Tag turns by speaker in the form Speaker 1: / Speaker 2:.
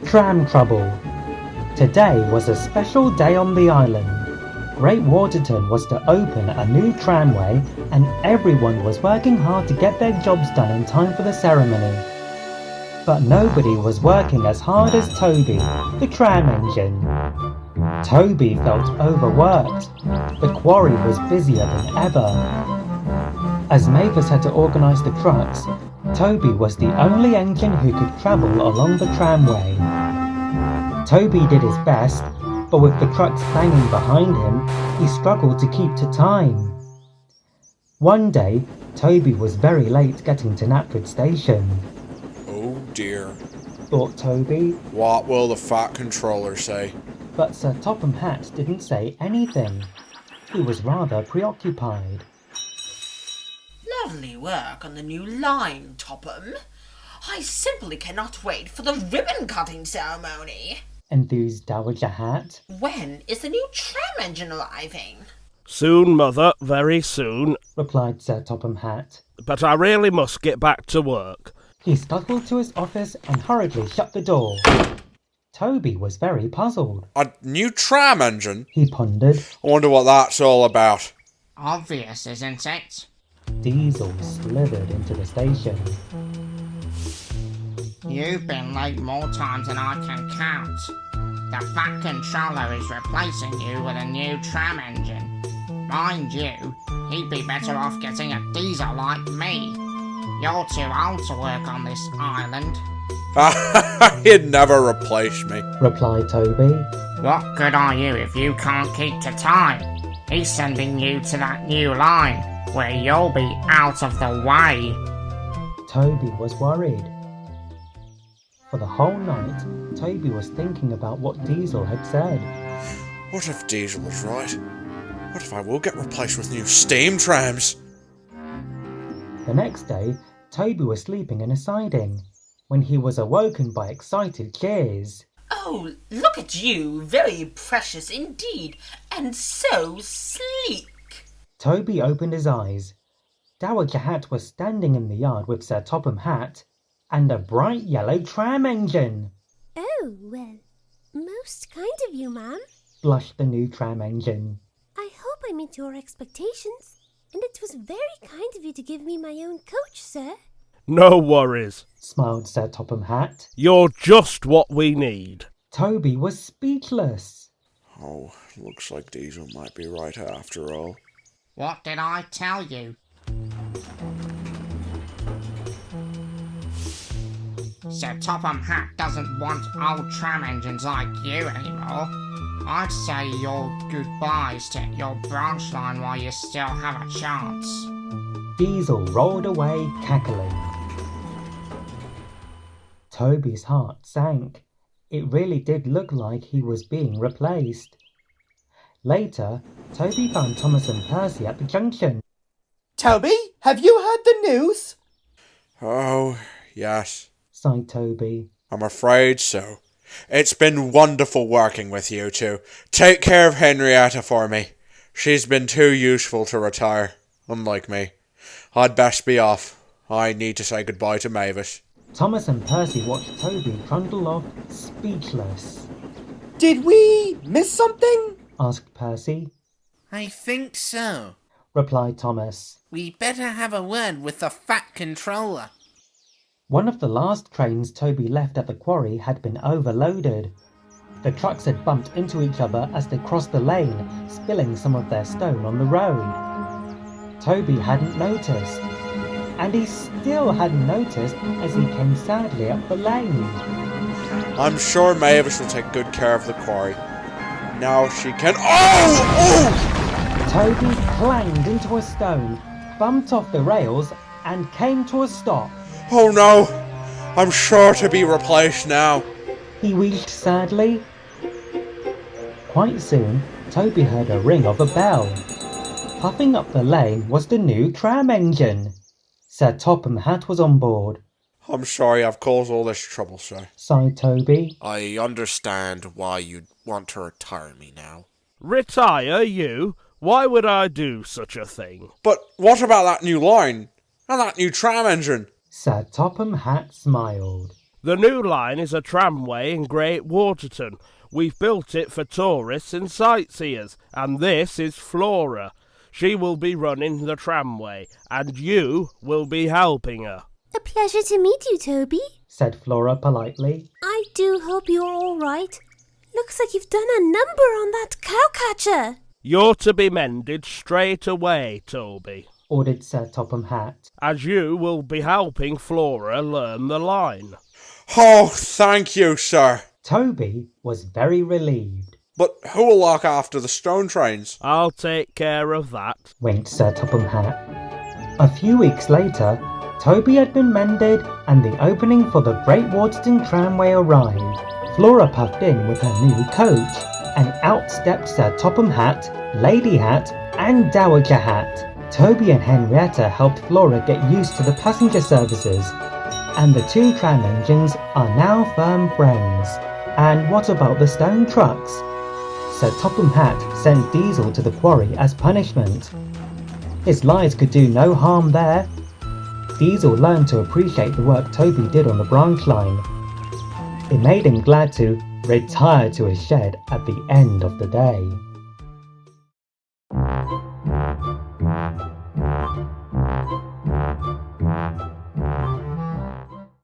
Speaker 1: Tram trouble. Today was a special day on the island. Great Waterton was to open a new tramway and everyone was working hard to get their jobs done in time for the ceremony. But nobody was working as hard as Toby, the tram engine. Toby felt overworked. The quarry was busier than ever. As Mavis had to organise the trucks, Toby was the only engine who could travel along the tramway. Toby did his best, but with the trucks banging behind him, he struggled to keep to time. One day, Toby was very late getting to Knapford Station.
Speaker 2: Oh dear,
Speaker 1: Thought Toby,
Speaker 2: what will the fat controller say?
Speaker 1: but Sir Topham Hatt didn't say anything. He was rather preoccupied.
Speaker 3: Lovely work on the new line, Topham. I simply cannot wait for the ribbon-cutting ceremony.
Speaker 1: Enthused Dowager Hatt.
Speaker 3: When is the new tram engine arriving?
Speaker 4: Soon, Mother, very soon.
Speaker 1: Replied Sir Topham Hatt.
Speaker 4: But I really must get back to work.
Speaker 1: He scuttled to his office and hurriedly shut the door. Toby was very puzzled.
Speaker 2: A new tram engine?
Speaker 1: He pondered.
Speaker 2: I wonder what that's all about.
Speaker 5: Obvious, isn't it?
Speaker 1: Diesel slithered into the station.
Speaker 5: You've been late more times than I can count. The Fat Controller is replacing you with a new tram engine. Mind you, he'd be better off getting a diesel like me. You're too old to work on this island.
Speaker 2: He'd never replace me.
Speaker 1: Replied Toby.
Speaker 5: What good are you if you can't keep to time? He's sending you to that new line, where you'll be out of the way.
Speaker 1: Toby was worried. For the whole night, Toby was thinking about what Diesel had said.
Speaker 2: What if Diesel was right? What if I will get replaced with new steam trams?
Speaker 1: The next day, Toby was sleeping in a siding when he was awoken by excited cheers.
Speaker 3: Oh, look at you, very precious indeed, and so sleek.
Speaker 1: Toby opened his eyes. Dowager Hatt was standing in the yard with Sir Topham Hatt and a bright yellow tram engine.
Speaker 6: Oh, well, most kind of you, ma'am.
Speaker 1: Blushed the new tram engine.
Speaker 6: I hope I met your expectations, and it was very kind of you to give me my own coach, sir.
Speaker 4: No worries.
Speaker 1: Smiled Sir Topham Hatt.
Speaker 4: You're just what we need.
Speaker 1: Toby was speechless.
Speaker 2: Oh, looks like Diesel might be right after all.
Speaker 5: What did I tell you? Sir Topham Hatt doesn't want old tram engines like you anymore. I'd say your goodbyes to your branch line while you still have a chance.
Speaker 1: Diesel rolled away, cackling. Toby's heart sank. It really did look like he was being replaced. Later, Toby found Thomas and Percy at the junction.
Speaker 7: Toby, have you heard the news?
Speaker 2: Oh, yes.
Speaker 1: Sighed Toby.
Speaker 2: I'm afraid so. It's been wonderful working with you two. Take care of Henrietta for me. She's been too useful to retire, unlike me. I'd best be off. I need to say goodbye to Mavis.
Speaker 1: Thomas and Percy watched Toby trundle off, speechless.
Speaker 7: Did we miss something?
Speaker 1: Asked Percy.
Speaker 8: I think so.
Speaker 1: Replied Thomas.
Speaker 8: We'd better have a word with the Fat Controller.
Speaker 1: One of the last trains Toby left at the quarry had been overloaded. The trucks had bumped into each other as they crossed the lane, spilling some of their stone on the road. Toby hadn't noticed, and he still hadn't noticed as he came sadly up the lane.
Speaker 2: I'm sure Mavis will take good care of the quarry. Now she can— Oh!
Speaker 1: Toby clanged into a stone, bumped off the rails, and came to a stop.
Speaker 2: Oh no! I'm sure to be replaced now.
Speaker 1: He wheezed sadly. Quite soon, Toby heard a ring of a bell. Puffing up the lane was the new tram engine. Sir Topham Hatt was on board.
Speaker 2: I'm sorry I've caused all this trouble, sir.
Speaker 1: Sighed Toby.
Speaker 9: I understand why you'd want to retire me now.
Speaker 4: Retire, you? Why would I do such a thing?
Speaker 2: But what about that new line? And that new tram engine?
Speaker 1: Sir Topham Hatt smiled.
Speaker 4: The new line is a tramway in Great Waterton. We've built it for tourists and sightseers, and this is Flora. She will be running the tramway, and you will be helping her.
Speaker 6: A pleasure to meet you, Toby,
Speaker 1: said Flora politely.
Speaker 6: I do hope you're all right. Looks like you've done a number on that cowcatcher.
Speaker 4: You're to be mended straight away, Toby,
Speaker 1: ordered Sir Topham Hatt,
Speaker 4: as you will be helping Flora learn the line.
Speaker 2: Oh, thank you, sir.
Speaker 1: Toby was very relieved.
Speaker 2: But who will look after the stone trains?
Speaker 4: I'll take care of that,
Speaker 1: winked Sir Topham Hatt. A few weeks later, Toby had been mended and the opening for the Great Waterton Tramway arrived. Flora puffed in with her new coach, and out stepped Sir Topham Hatt, Lady Hatt, and Dowager Hatt. Toby and Henrietta helped Flora get used to the passenger services, and the two tram engines are now firm friends. And what about the stone trucks? Sir Topham Hatt sent Diesel to the quarry as punishment. His lies could do no harm there. Diesel learned to appreciate the work Toby did on the branch line. It made him glad to retire to his shed at the end of the day.